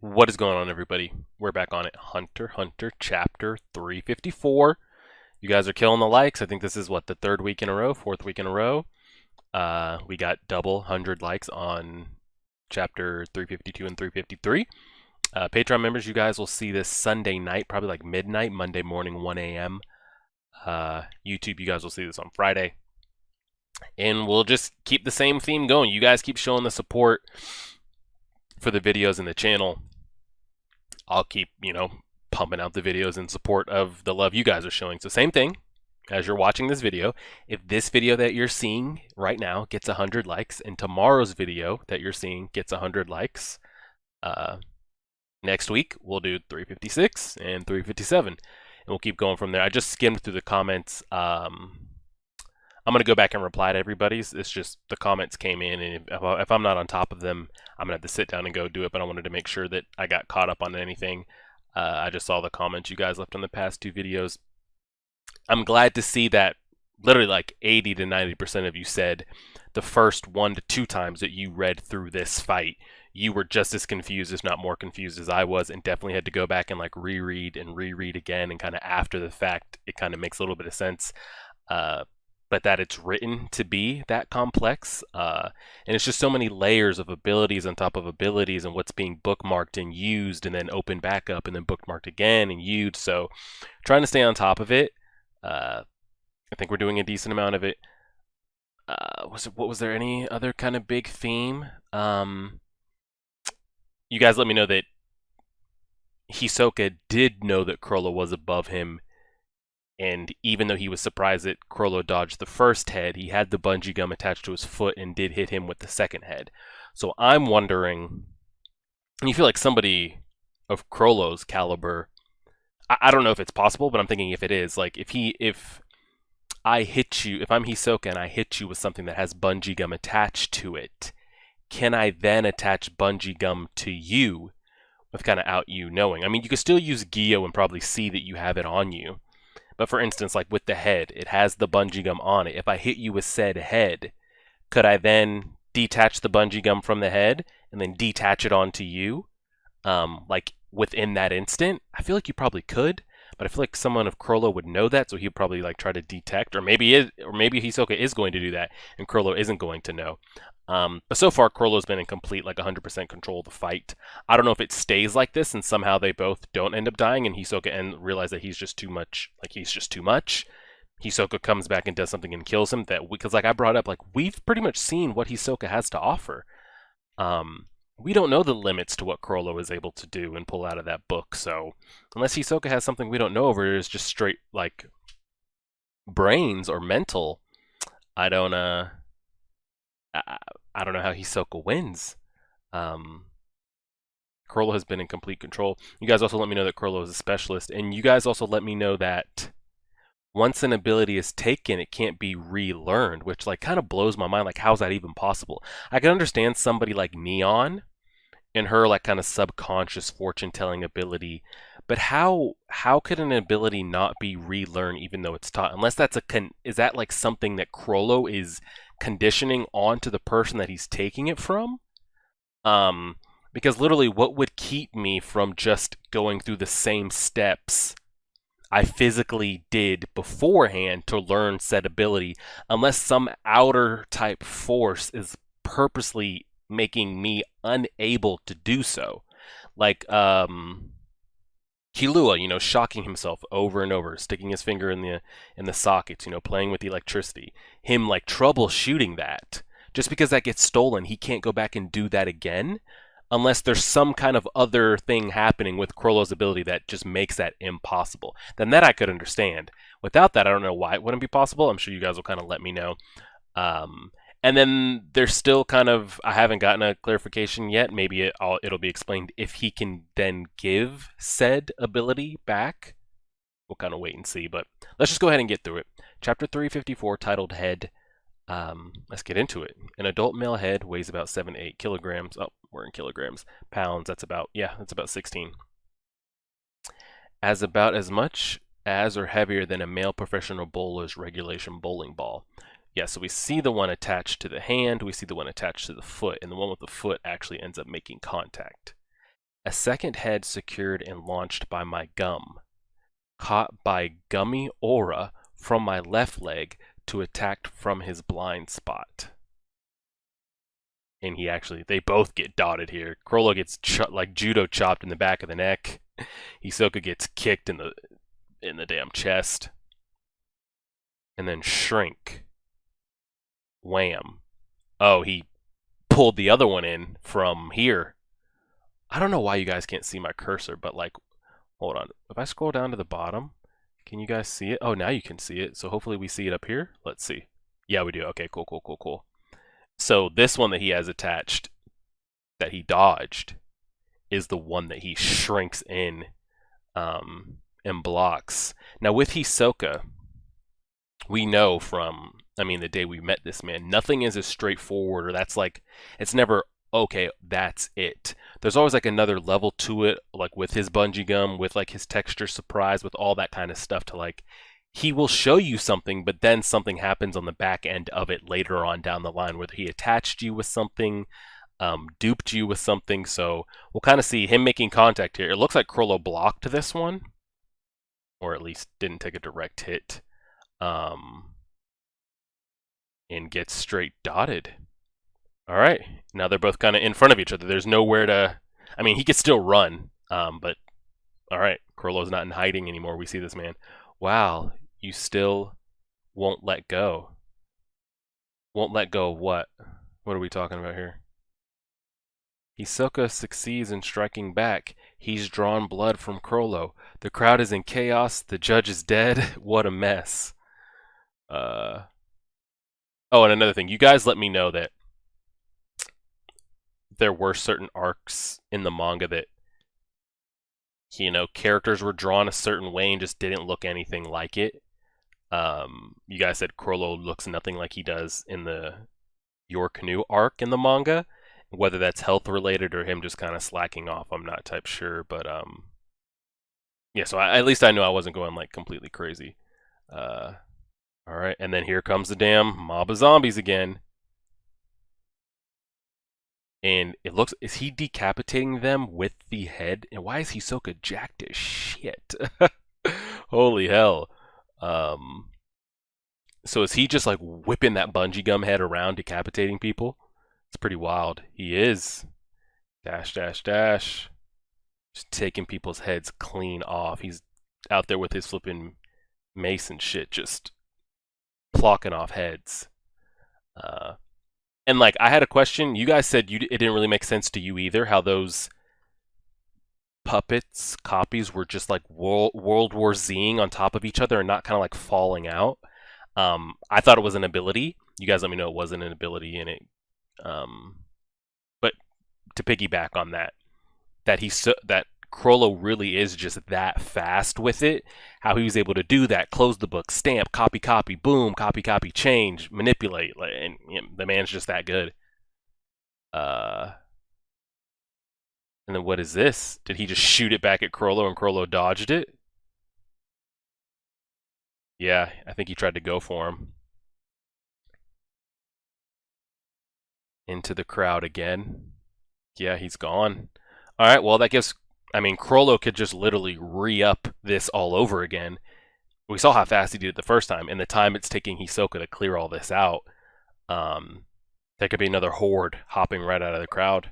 What is going on, everybody? We're back on it. Hunter x Hunter chapter 354. You guys are killing the likes. I think this is what, the third week in a row, fourth week in a row. We got double 100 likes on chapter 352 and 353. Patreon members, you guys will see this Sunday night, probably like midnight, Monday morning, 1 a.m. YouTube, you guys will see this on Friday. And we'll just keep the same theme going. You guys keep showing the support for the videos in the channel. I'll keep, pumping out the videos in support of the love you guys are showing. So same thing as you're watching this video. If this video that you're seeing right now gets 100 likes and tomorrow's video that you're seeing gets 100 likes, next week we'll do 356 and 357. And we'll keep going from there. I just skimmed through the comments. I'm going to go back and reply to everybody's. It's just the comments came in, and if I'm not on top of them, I'm going to have to sit down and go do it, but I wanted to make sure that I got caught up on anything. I just saw the comments you guys left on the past two videos. I'm glad to see that literally like 80 to 90% of you said the first 1 to 2 times that you read through this fight, you were just as confused, if not more confused as I was, and definitely had to go back and like reread again, and kind of after the fact, it kind of makes a little bit of sense. But that it's written to be that complex, and it's just so many layers of abilities on top of abilities, and what's being bookmarked and used and then opened back up and then bookmarked again and used. So trying to stay on top of it. I think we're doing a decent amount of it. Was there any other kind of big theme? You guys let me know that Hisoka did know that Chrollo was above him. And even though he was surprised that Chrollo dodged the first head, he had the bungee gum attached to his foot and did hit him with the second head. So I'm wondering, and you feel like somebody of Chrollo's caliber, I don't know if it's possible, but I'm thinking if it is, like if I hit you, if I'm Hisoka and I hit you with something that has bungee gum attached to it, can I then attach bungee gum to you with kind of out you knowing? I mean, you could still use Gyo and probably see that you have it on you. But for instance, like with the head, it has the bungee gum on it. If I hit you with said head, could I then detach the bungee gum from the head and then detach it onto you? Like within that instant? I feel like you probably could, but I feel like someone of Chrollo would know that, so he'd probably like try to detect, or maybe Hisoka is going to do that and Chrollo isn't going to know. But so far, Chrollo's been in complete, like 100% control of the fight. I don't know if it stays like this and somehow they both don't end up dying and Hisoka realize that he's just too much. Hisoka comes back and does something and kills him. Because like I brought up, like we've pretty much seen what Hisoka has to offer. We don't know the limits to what Chrollo is able to do and pull out of that book. So unless Hisoka has something we don't know over, it's just straight like brains or mental. I don't know how Hisoka wins. Chrollo has been in complete control. You guys also let me know that Chrollo is a specialist, and you guys also let me know that once an ability is taken, it can't be relearned, which like kind of blows my mind. Like, how's that even possible? I can understand somebody like Neon and her like kind of subconscious fortune-telling ability, but how could an ability not be relearned even though it's taught? Unless that's is that like something that Chrollo is conditioning onto the person that he's taking it from? Because literally, what would keep me from just going through the same steps I physically did beforehand to learn said ability, unless some outer type force is purposely making me unable to do so? Like, Killua, shocking himself over and over, sticking his finger in the sockets, playing with the electricity. Him like troubleshooting that. Just because that gets stolen, he can't go back and do that again, unless there's some kind of other thing happening with Chrollo's ability that just makes that impossible. Then that I could understand. Without that, I don't know why it wouldn't be possible. I'm sure you guys will kind of let me know. And then there's still kind of, I haven't gotten a clarification yet. Maybe it'll be explained if he can then give said ability back. We'll kind of wait and see, but let's just go ahead and get through it. Chapter 354, titled Head. Let's get into it. An adult male head weighs about 7 to 8 kilograms. Oh, we're in kilograms. Pounds, that's about 16. About as much as or heavier than a male professional bowler's regulation bowling ball. Yeah, so we see the one attached to the hand, we see the one attached to the foot, and the one with the foot actually ends up making contact. A second head secured and launched by my gum, caught by gummy aura from my left leg to attack from his blind spot. And they both get dotted here. Chrollo gets like judo chopped in the back of the neck. Hisoka gets kicked in the damn chest. And then shrink. Wham. Oh, he pulled the other one in from here. I don't know why you guys can't see my cursor, but like, hold on. If I scroll down to the bottom, can you guys see it? Oh, now you can see it. So hopefully we see it up here. Let's see. Yeah, we do. Okay, cool. So this one that he has attached, that he dodged, is the one that he shrinks in and blocks. Now with Hisoka, we know from, the day we met this man, nothing is as straightforward, or that's like, it's never, okay, that's it. There's always like another level to it, like with his bungee gum, with like his texture surprise, with all that kind of stuff to like, he will show you something, but then something happens on the back end of it later on down the line, whether he attached you with something, duped you with something. So we'll kind of see him making contact here. It looks like Chrollo blocked this one, or at least didn't take a direct hit, and gets straight dotted. All right, now they're both kind of in front of each other. There's nowhere to, he could still run, but all right, Chrollo's not in hiding anymore. We see this man. Wow, you still won't let go. Won't let go of what? What are we talking about here? Hisoka succeeds in striking back. He's drawn blood from Chrollo. The crowd is in chaos. The judge is dead. What a mess. Oh, and another thing. You guys let me know that there were certain arcs in the manga that, characters were drawn a certain way and just didn't look anything like it. You guys said Chrollo looks nothing like he does in the Your Canoe arc in the manga. Whether that's health related or him just kind of slacking off, I'm not type sure. But yeah. So at least I knew I wasn't going like completely crazy. All right, and then here comes the damn mob of zombies again. And it looks, is he decapitating them with the head? And why is Hisoka jacked as shit? Holy hell. So is he just like whipping that bungee gum head around, decapitating people? It's pretty wild. He is. Dash. Just taking people's heads clean off. He's out there with his flipping mace and shit, just plocking off heads. And like, I had a question. You guys said it didn't really make sense to you either, how those puppets, copies, were just like World War Z-ing on top of each other and not kind of like falling out. I thought it was an ability. You guys let me know it wasn't an ability, and it. But to piggyback on that Chrollo really is just that fast with it. How he was able to do that, close the book, stamp, copy, boom, copy, change, manipulate, and the man's just that good. And then what is this? Did he just shoot it back at Chrollo and Chrollo dodged it? Yeah, I think he tried to go for him. Into the crowd again. Yeah, he's gone. All right, well, that gives... Chrollo could just literally re-up this all over again. We saw how fast he did it the first time, and the time it's taking Hisoka to clear all this out. There could be another horde hopping right out of the crowd.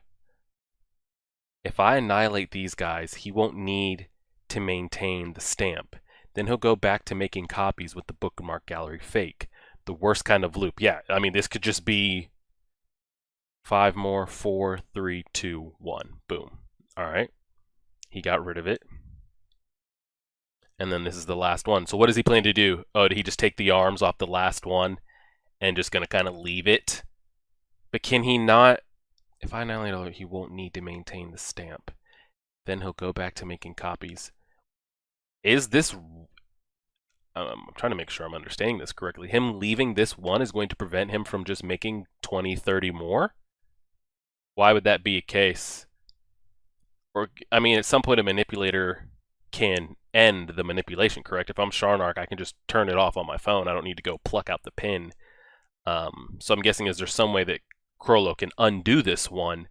If I annihilate these guys, he won't need to maintain the stamp. Then he'll go back to making copies with the bookmark gallery fake. The worst kind of loop. Yeah, this could just be 5 more, 4, 3, 2, 1. Boom. All right. He got rid of it. And then this is the last one. So what does he plan to do? Oh, did he just take the arms off the last one and just going to kind of leave it? But can he not? If I annihilate all, he won't need to maintain the stamp. Then he'll go back to making copies. Is this... I'm trying to make sure I'm understanding this correctly. Him leaving this one is going to prevent him from just making 20, 30 more? Why would that be a case? Or, at some point a manipulator can end the manipulation, correct? If I'm Sharnark, I can just turn it off on my phone. I don't need to go pluck out the pin. So I'm guessing, is there some way that Chrollo can undo this one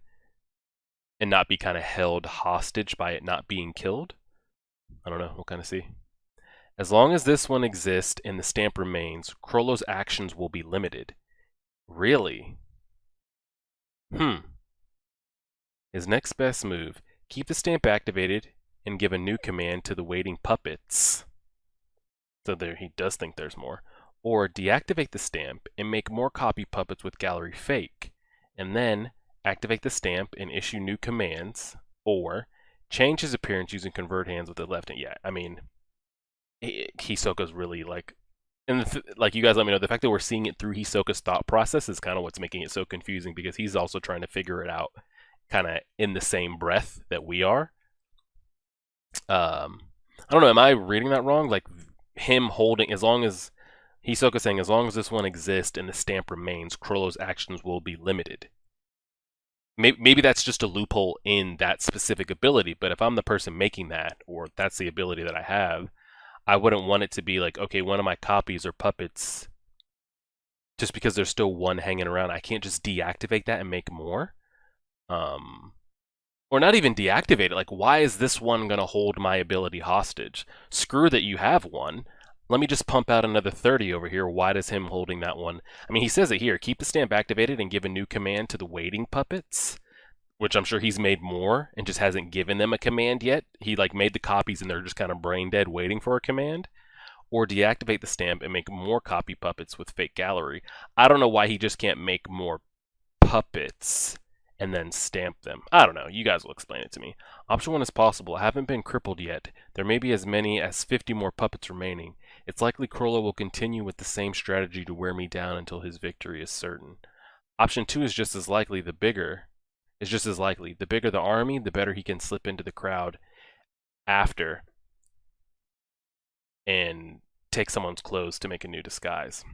and not be kind of held hostage by it not being killed? I don't know. We'll kind of see. As long as this one exists and the stamp remains, Chrollo's actions will be limited. Really? His next best move, keep the stamp activated and give a new command to the waiting puppets. So there, he does think there's more. Or deactivate the stamp and make more copy puppets with gallery fake. And then activate the stamp and issue new commands. Or change his appearance using convert hands with the left hand. Yeah, I mean, Hisoka's really like, and like, you guys let me know, the fact that we're seeing it through Hisoka's thought process is kind of what's making it so confusing, because he's also trying to figure it out kind of in the same breath that we are. I don't know, am I reading that wrong? Like, him holding, as long as Hisoka saying, as long as this one exists and the stamp remains, Chrollo's actions will be limited. Maybe that's just a loophole in that specific ability, but if I'm the person making that, or that's the ability that I have, I wouldn't want it to be like, okay, one of my copies or puppets, just because there's still one hanging around, I can't just deactivate that and make more. Or not even deactivate it. Like, why is this one going to hold my ability hostage? Screw that you have one. Let me just pump out another 30 over here. Why does him holding that one? I mean, he says it here. Keep the stamp activated and give a new command to the waiting puppets, which I'm sure he's made more and just hasn't given them a command yet. He like made the copies and they're just kind of brain dead waiting for a command. Or deactivate the stamp and make more copy puppets with fake gallery. I don't know why he just can't make more puppets and then stamp them. I don't know. You guys will explain it to me. Option 1 is possible. I haven't been crippled yet. There may be as many as 50 more puppets remaining. It's likely Chrollo will continue with the same strategy to wear me down until his victory is certain. Option 2 is just as likely. The bigger the army, the better he can slip into the crowd after and take someone's clothes to make a new disguise.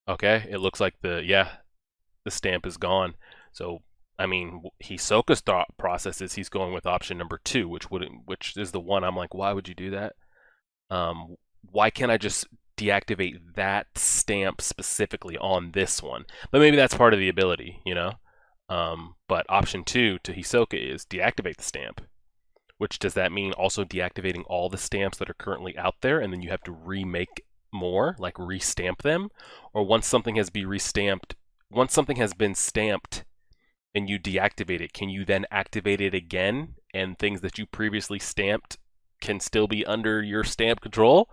Okay, it looks like the stamp is gone. So, I mean, Hisoka's thought process is he's going with option number 2, which is the one I'm like, why would you do that? Why can't I just deactivate that stamp specifically on this one? But maybe that's part of the ability, you know? But option 2 to Hisoka is deactivate the stamp. Which, does that mean also deactivating all the stamps that are currently out there, and then you have to remake more, like restamp them? Or once something has been stamped and you deactivate it, can you then activate it again, and things that you previously stamped can still be under your stamp control?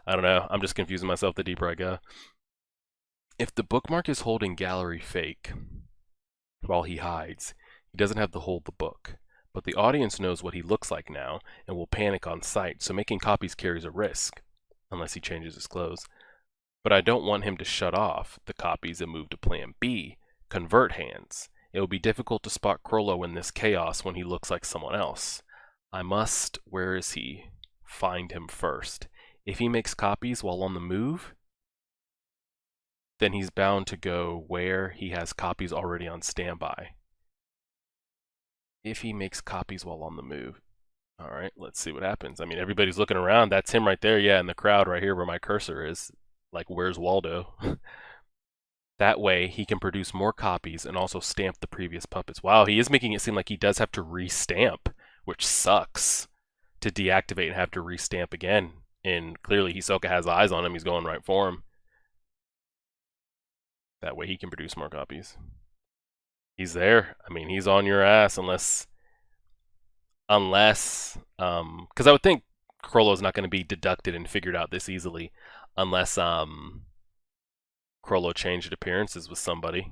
I don't know. I'm just confusing myself the deeper I go. If the bookmark is holding gallery fake while he hides, he doesn't have to hold the book. But the audience knows what he looks like now and will panic on sight, so making copies carries a risk, unless he changes his clothes. But I don't want him to shut off the copies and move to plan B, convert hands. It will be difficult to spot Chrollo in this chaos when he looks like someone else. I must, where is he? Find him first. If he makes copies while on the move, then he's bound to go where he has copies already on standby. If he makes copies while on the move. All right, let's see what happens. I mean, everybody's looking around. That's him right there. Yeah, in the crowd right here where my cursor is. Like, where's Waldo? That way, he can produce more copies and also stamp the previous puppets. Wow, he is making it seem like he does have to restamp, which sucks. To deactivate and have to restamp again. And clearly, Hisoka has eyes on him. He's going right for him. That way, he can produce more copies. He's there. I mean, he's on your ass unless, because I would think Chrollo's not going to be deducted and figured out this easily, unless Chrollo changed appearances with somebody.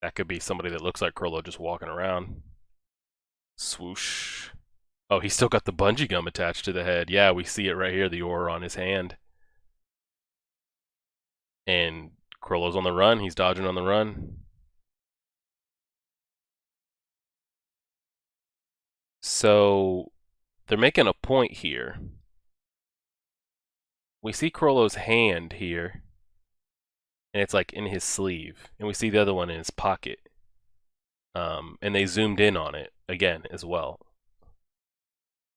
That could be somebody that looks like Chrollo just walking around. Swoosh. Oh, he's still got the bungee gum attached to the head. Yeah, we see it right here, the aura on his hand. And Chrollo's on the run. He's dodging on the run. So they're making a point here. We see Chrollo's hand here, and it's like in his sleeve, and we see the other one in his pocket. And they zoomed in on it again as well.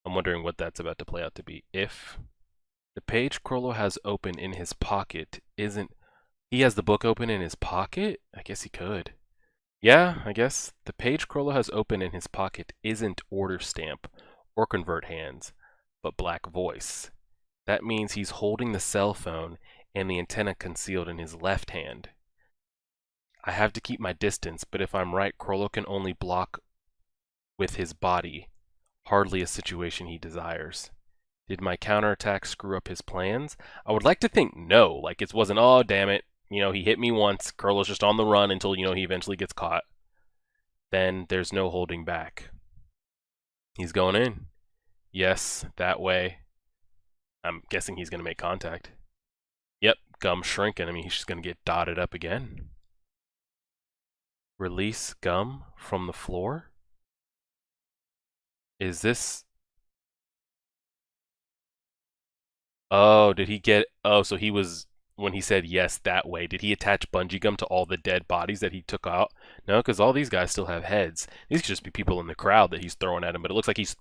I'm wondering what that's about to play out to be. If The page Chrollo has open in his pocket isn't... He has the book open in his pocket? I guess he could. Yeah, I guess. The page Chrollo has open in his pocket isn't order stamp or convert hands, but black voice. That means he's holding the cell phone and the antenna concealed in his left hand. I have to keep my distance, but if I'm right, Chrollo can only block with his body. Hardly a situation he desires. Did my counterattack screw up his plans? I would like to think no. Like it wasn't, oh, damn it. You know, he hit me once. Chrollo's just on the run until, you know, he eventually gets caught. Then there's no holding back. He's going in. Yes, that way. I'm guessing he's going to make contact. Yep, gum shrinking. I mean, he's just going to get dotted up again. Release gum from the floor? Is this... Oh, did he get... Oh, so he was... When he said yes that way, did he attach bungee gum to all the dead bodies that he took out? No, because all these guys still have heads. These could just be people in the crowd that he's throwing at him, but it looks like he's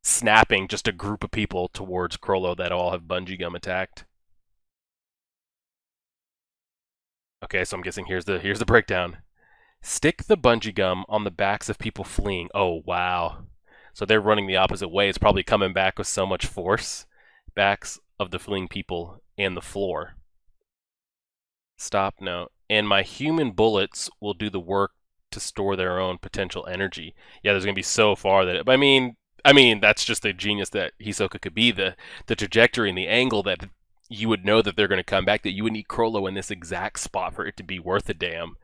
snapping just a group of people towards Chrollo that all have bungee gum attacked. Okay, so I'm guessing here's the breakdown. Stick the bungee gum on the backs of people fleeing. Oh, wow. So they're running the opposite way. It's probably coming back with so much force. Backs of the fleeing people and the floor. Stop, no. And my human bullets will do the work to store their own potential energy. Yeah, there's going to be so far that... I mean, that's just the genius that Hisoka could be. The trajectory and the angle that you would know that they're going to come back, that you would need Chrollo in this exact spot for it to be worth a damn.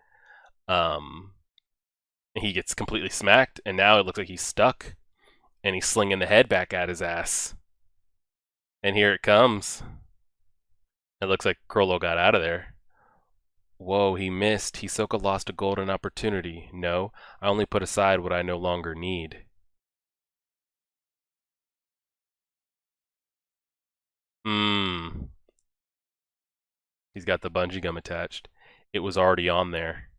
He gets completely smacked, and now it looks like he's stuck. And he's slinging the head back at his ass. And here it comes. It looks like Chrollo got out of there. Whoa, he missed. Hisoka lost a golden opportunity. No, I only put aside what I no longer need. He's got the bungee gum attached. It was already on there.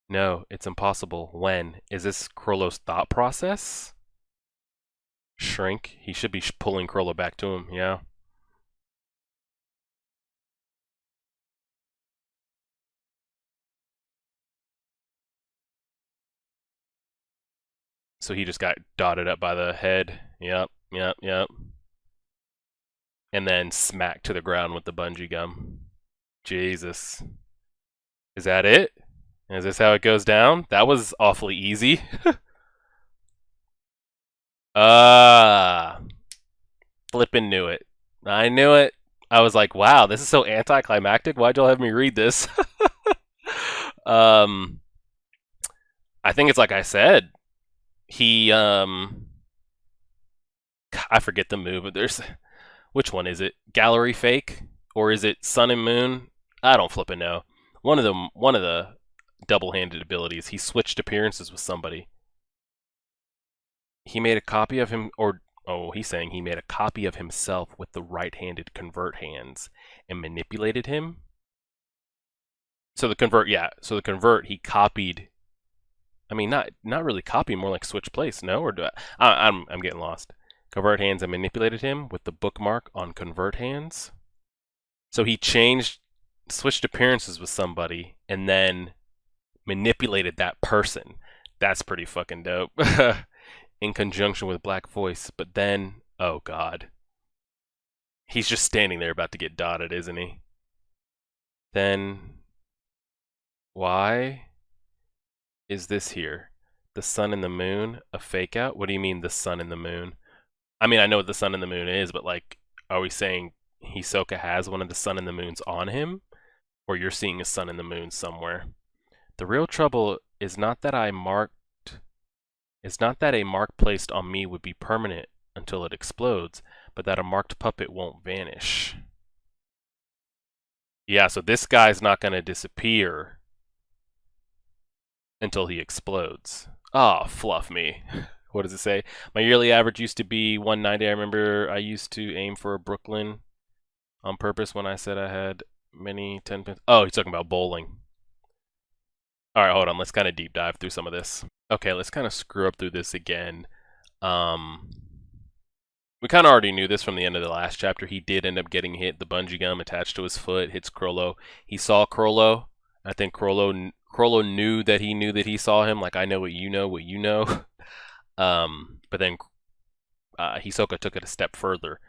No, it's impossible. When? Is this Chrollo's thought process? Shrink? He should be pulling Chrollo back to him, yeah. So he just got dotted up by the head. Yep. And then smacked to the ground with the bungee gum. Jesus. Is that it? Is this how it goes down? That was awfully easy. Flippin' knew it. I knew it. I was like, wow, this is so anticlimactic. Why'd y'all have me read this? I think it's like I said. He, I forget the move, but there's... Which one is it? Gallery fake? Or is it sun and moon? I don't flippin' know. One of the double-handed abilities. He switched appearances with somebody. He made a copy of him, or... Oh, he's saying he made a copy of himself with the right-handed convert hands and manipulated him? So the convert, yeah. So the convert, he copied... I mean, not really copy, more like switch place, no? Or do I'm getting lost. Convert hands and manipulated him with the bookmark on convert hands. So he switched appearances with somebody, and then manipulated that person. That's pretty fucking dope. In conjunction with Black Voice, but then, oh god. He's just standing there about to get dotted, isn't he? Then, why is this here? The sun and the moon, a fake out? What do you mean the sun and the moon? I mean, I know what the sun and the moon is, but like, are we saying Hisoka has one of the sun and the moons on him? Or you're seeing a sun and the moon somewhere? The real trouble is not that a mark placed on me would be permanent until it explodes, but that a marked puppet won't vanish. Yeah, so this guy's not going to disappear until he explodes. Oh, fluff me. What does it say? My yearly average used to be 190. I remember I used to aim for a Brooklyn on purpose when I said I had many 10 pins. Oh, he's talking about bowling. All right, hold on. Let's kind of deep dive through some of this. Okay, let's kind of screw up through this again. we kind of already knew this from the end of the last chapter. He did end up getting hit. The bungee gum attached to his foot hits Chrollo. He saw Chrollo. I think Chrollo knew that he saw him. Like, I know what you know, what you know. But then Hisoka took it a step further.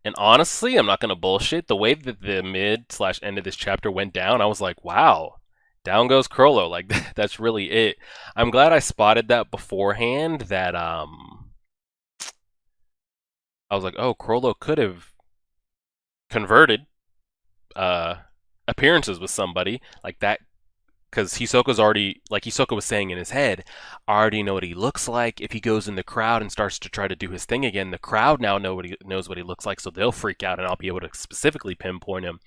And honestly, I'm not gonna bullshit. The way that the mid/end of this chapter went down, I was like, wow, down goes Chrollo. Like that's really it. I'm glad I spotted that beforehand. That I was like, oh, Chrollo could have converted appearances with somebody like that, because Hisoka's already, like Hisoka was saying in his head, I already know what he looks like. If he goes in the crowd and starts to try to do his thing again, the crowd now knows what he looks like, so they'll freak out, and I'll be able to specifically pinpoint him.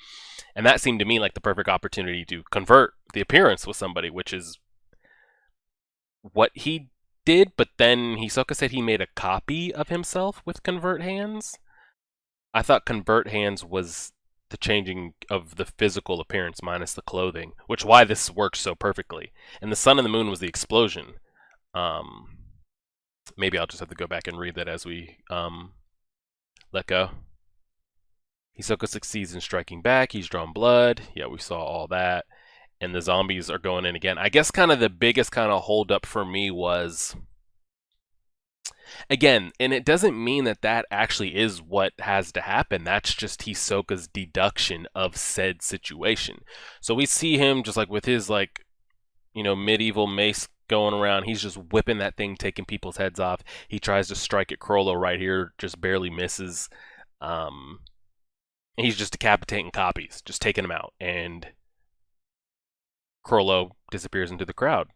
And that seemed to me like the perfect opportunity to convert the appearance with somebody, which is what he did. But then Hisoka said he made a copy of himself with convert hands. I thought convert hands was the changing of the physical appearance minus the clothing, which why this works so perfectly. And the sun and the moon was the explosion. Um, Maybe I'll just have to go back and read that as we let go. Hisoka succeeds in striking back. He's drawn blood. Yeah, we saw all that. And the zombies are going in again. I guess kind of the biggest kind of holdup for me was, again, and it doesn't mean that that actually is what has to happen. That's just Hisoka's deduction of said situation. So we see him just like with his like, medieval mace going around. He's just whipping that thing, taking people's heads off. He tries to strike at Chrollo right here, just barely misses. He's just decapitating copies, just taking them out, and Chrollo disappears into the crowd.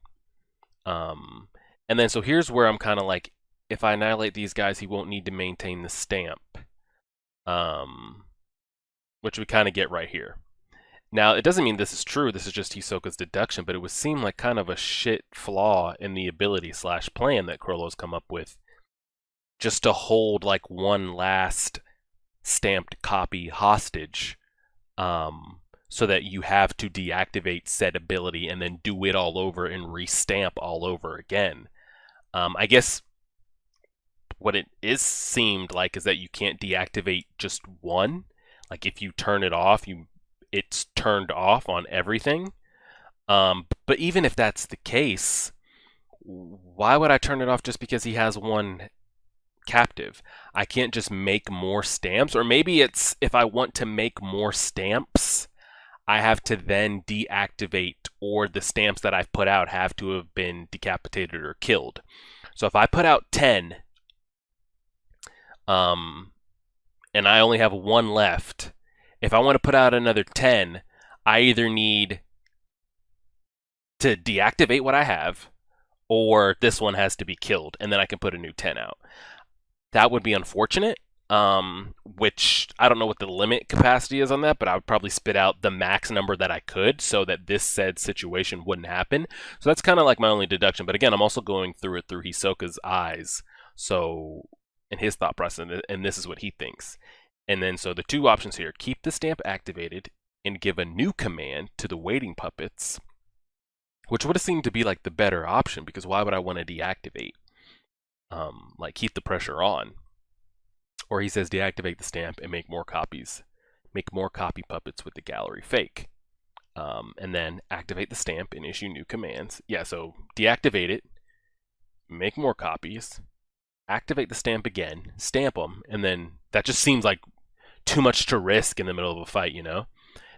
And then so here's where I'm kind of like, if I annihilate these guys, he won't need to maintain the stamp, which we kind of get right here. Now, it doesn't mean this is true. This is just Hisoka's deduction, but it would seem like kind of a shit flaw in the ability/plan that Chrollo's come up with, just to hold like one last stamped copy hostage, so that you have to deactivate said ability and then do it all over and restamp all over again. I guess what it is seemed like is that you can't deactivate just one. Like if you turn it off, it's turned off on everything. But even if that's the case, why would I turn it off just because he has one captive? I can't just make more stamps, or maybe it's if I want to make more stamps, I have to then deactivate, or the stamps that I've put out have to have been decapitated or killed. So if I put out 10, and I only have one left, if I want to put out another 10, I either need to deactivate what I have, or this one has to be killed, and then I can put a new 10 out. That would be unfortunate, which I don't know what the limit capacity is on that, but I would probably spit out the max number that I could so that this said situation wouldn't happen. So that's kind of like my only deduction. But again, I'm also going through it through Hisoka's eyes, so in his thought process, and this is what he thinks. And then so the two options here: keep the stamp activated and give a new command to the waiting puppets, which would have seemed to be like the better option, because why would I want to deactivate? Like keep the pressure on. Or he says deactivate the stamp and make more copies. Make more copy puppets with the gallery fake. And then activate the stamp and issue new commands. Yeah, so deactivate it, make more copies, activate the stamp again, stamp them, and then that just seems like too much to risk in the middle of a fight, And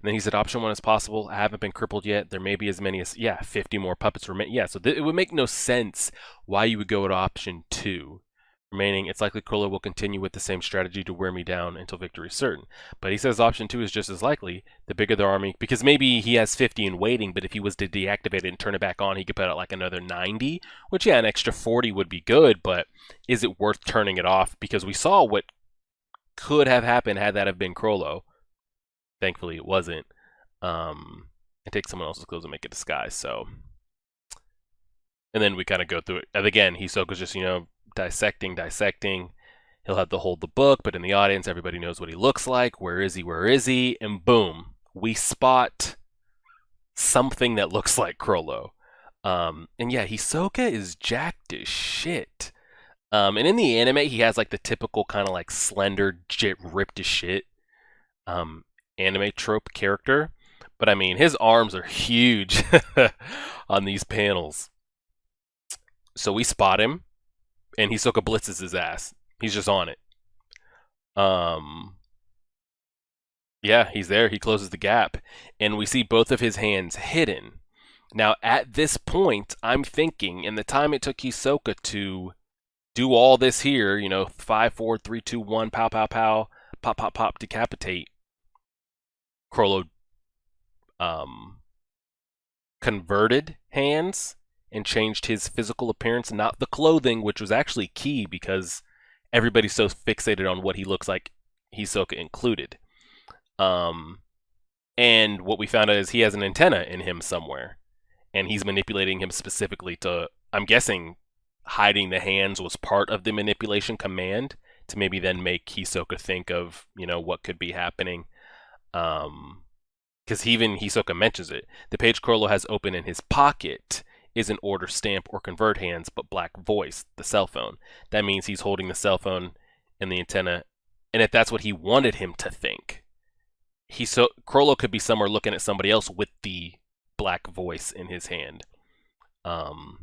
then he said option 1 is possible. I haven't been crippled yet. There may be as many as, 50 more puppets remain. Yeah, so it would make no sense why you would go to option 2. Remaining, it's likely Chrollo will continue with the same strategy to wear me down until victory is certain. But he says option 2 is just as likely. The bigger the army, because maybe he has 50 in waiting, but if he was to deactivate it and turn it back on, he could put out like another 90, which an extra 40 would be good, but is it worth turning it off? Because we saw what could have happened had that have been Chrollo. Thankfully, it wasn't. And take someone else's clothes and make a disguise. So, and then we kind of go through it. And again, Hisoka's just dissecting. He'll have to hold the book, but in the audience, everybody knows what he looks like. Where is he? And boom, we spot something that looks like Chrollo. And yeah, Hisoka is jacked as shit. And in the anime, he has like the typical kind of like slender, ripped as shit um, anime trope character. But I mean, his arms are huge on these panels. So we spot him, and Hisoka blitzes his ass. He's just on it. Um, yeah, he's there. He closes the gap, and we see both of his hands hidden. Now, at this point, I'm thinking, in the time it took Hisoka to do all this here, 5, 4, 3, 2, 1, pow, pow, pow, pop, pop, pop, decapitate. Chrollo um, converted hands and changed his physical appearance, not the clothing, which was actually key because everybody's so fixated on what he looks like, Hisoka included. And what we found out is he has an antenna in him somewhere, and he's manipulating him specifically to, I'm guessing, hiding the hands was part of the manipulation command to maybe then make Hisoka think of, what could be happening. Because even Hisoka mentions it. The page Chrollo has open in his pocket isn't order stamp or convert hands, but black voice, the cell phone. That means he's holding the cell phone and the antenna, and if that's what he wanted him to think, Chrollo could be somewhere looking at somebody else with the black voice in his hand. And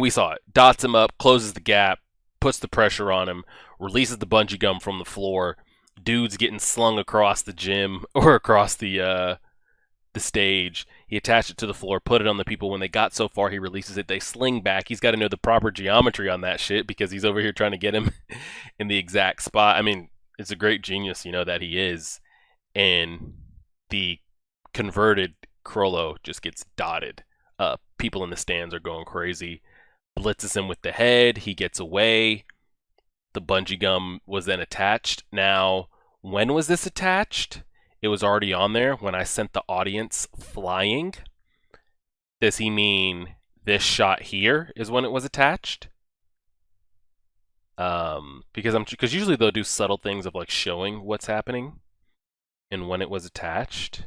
we saw it. Dots him up, closes the gap, puts the pressure on him, releases the bungee gum from the floor. Dude's getting slung across the gym or across the stage. He attached it to the floor, put it on the people. When they got so far, he releases it. They sling back. He's got to know the proper geometry on that shit because he's over here trying to get him in the exact spot. I mean, it's a great genius, that he is. And the converted Chrollo just gets dotted. People in the stands are going crazy. Blitzes him with the head. He gets away. The bungee gum was then attached. Now, when was this attached? It was already on there when I sent the audience flying. Does he mean this shot here is when it was attached? Because usually they'll do subtle things of like showing what's happening and when it was attached.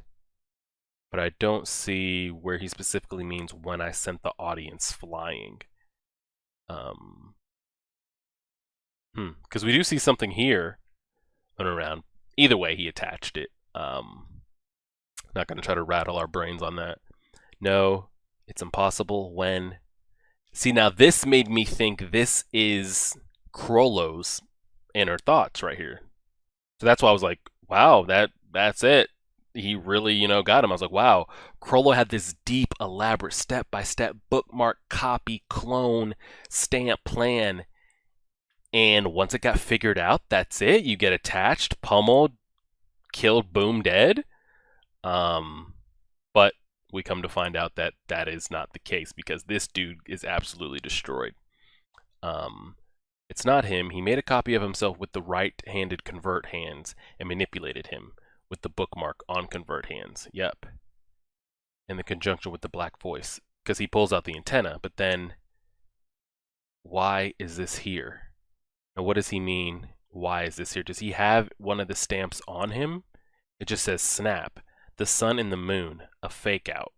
But I don't see where he specifically means when I sent the audience flying. Because we do see something here running around. Either way, he attached it. Not going to try to rattle our brains on that. No, it's impossible. When? See, now this made me think this is Chrollo's inner thoughts right here. So that's why I was like, wow, that's it. He really, got him. I was like, wow, Chrollo had this deep, elaborate, step-by-step bookmark, copy, clone, stamp plan. And once it got figured out, that's it. You get attached, pummeled, killed, boom, dead. But we come to find out that that is not the case because this dude is absolutely destroyed. It's not him. He made a copy of himself with the right-handed convert hands and manipulated him with the bookmark on convert hands. Yep. In the conjunction with the black voice. Because he pulls out the antenna, but then why is this here? Now, what does he mean? Why is this here? Does he have one of the stamps on him? It just says snap. The sun and the moon, a fake out.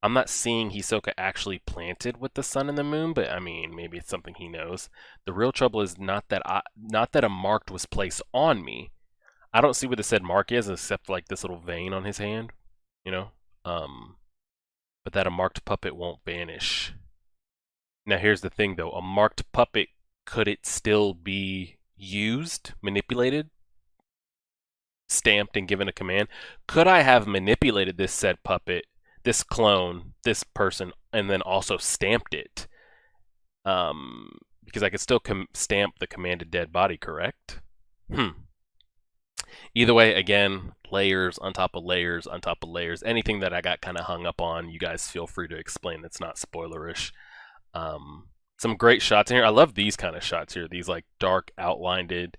I'm not seeing Hisoka actually planted with the sun and the moon, but I mean, maybe it's something he knows. The real trouble is not that a mark was placed on me. I don't see what the said mark is, except like this little vein on his hand, but that a marked puppet won't vanish. Now here's the thing though, a marked puppet, could it still be used, manipulated, stamped and given a command? Could I have manipulated this said puppet, this clone, this person, and then also stamped it? Because I could still stamp the commanded dead body, correct? Either way, again, layers on top of layers on top of layers. Anything that I got kind of hung up on, you guys feel free to explain. That's not spoilerish. Some great shots in here. I love these kind of shots here. These like dark outlined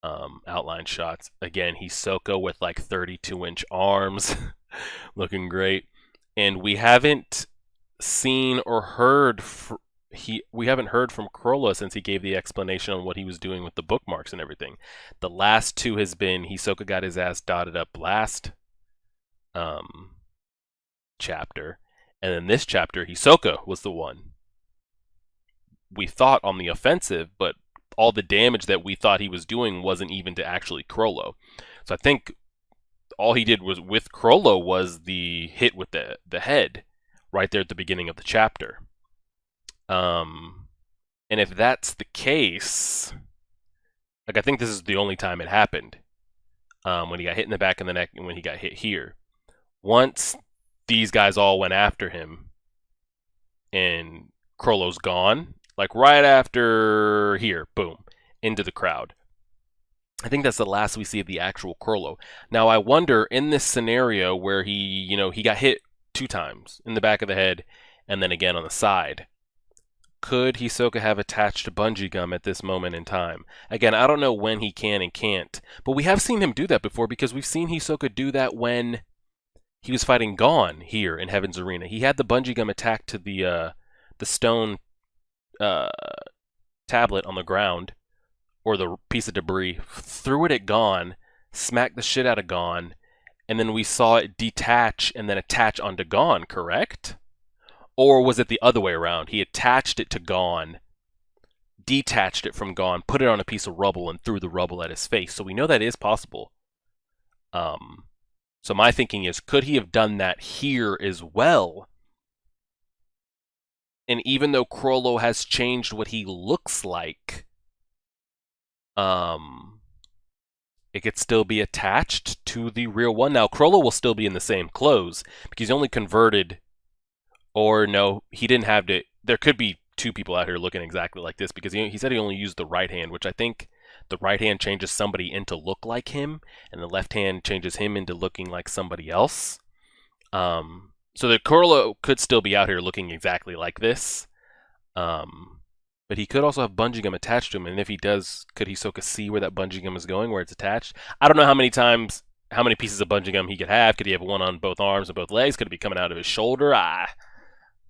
outline shots. Again, Hisoka with like 32-inch arms, looking great. And we haven't seen or heard we haven't heard from Chrollo since he gave the explanation on what he was doing with the bookmarks and everything. The last two has been Hisoka got his ass dotted up last chapter, and then this chapter Hisoka was the one we thought on the offensive, but all the damage that we thought he was doing wasn't even to actually Chrollo. So I think all he did was with Chrollo was the hit with the head right there at the beginning of the chapter. And if that's the case, like I think this is the only time it happened. When he got hit in the back of the neck and when he got hit here. Once these guys all went after him and Chrollo's gone, like right after here, boom, into the crowd. I think that's the last we see of the actual Chrollo. Now I wonder in this scenario where he got hit 2 times in the back of the head and then again on the side. Could Hisoka have attached bungee gum at this moment in time? Again, I don't know when he can and can't, but we have seen him do that before because we've seen Hisoka do that when he was fighting Gon here in Heaven's Arena. He had the bungee gum attack to the stone tablet on the ground, or the piece of debris, threw it at Gon, smacked the shit out of Gon, and then we saw it detach and then attach onto Gon, correct? Or was it the other way around? He attached it to Gon, detached it from Gon, put it on a piece of rubble, and threw the rubble at his face. So we know that is possible. So my thinking is, could he have done that here as well? And even though Chrollo has changed what he looks like, it could still be attached to the real one. Now, Chrollo will still be in the same clothes, because he's only converted. Or no, he didn't have to. There could be 2 people out here looking exactly like this because he said he only used the right hand, which I think the right hand changes somebody into look like him, and the left hand changes him into looking like somebody else. So the Chrollo could still be out here looking exactly like this. But he could also have bungee gum attached to him, and if he does, could Hisoka see where that bungee gum is going, where it's attached? I don't know how many pieces of bungee gum he could have. Could he have one on both arms and both legs? Could it be coming out of his shoulder?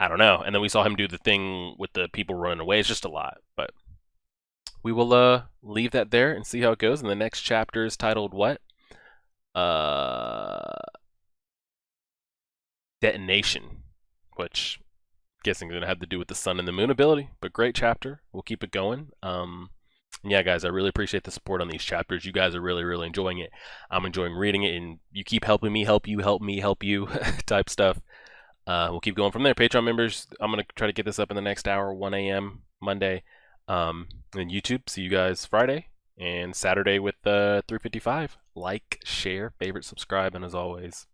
I don't know. And then we saw him do the thing with the people running away. It's just a lot. But we will leave that there and see how it goes. And the next chapter is titled what? Detonation. Which I'm guessing is going to have to do with the sun and the moon ability. But great chapter. We'll keep it going. And yeah, guys, I really appreciate the support on these chapters. You guys are really, really enjoying it. I'm enjoying reading it. And you keep helping me, help you, help me, help you type stuff. We'll keep going from there. Patreon members, I'm going to try to get this up in the next hour, 1 a.m. Monday. And YouTube, see you guys Friday and Saturday with 355. Like, share, favorite, subscribe, and as always,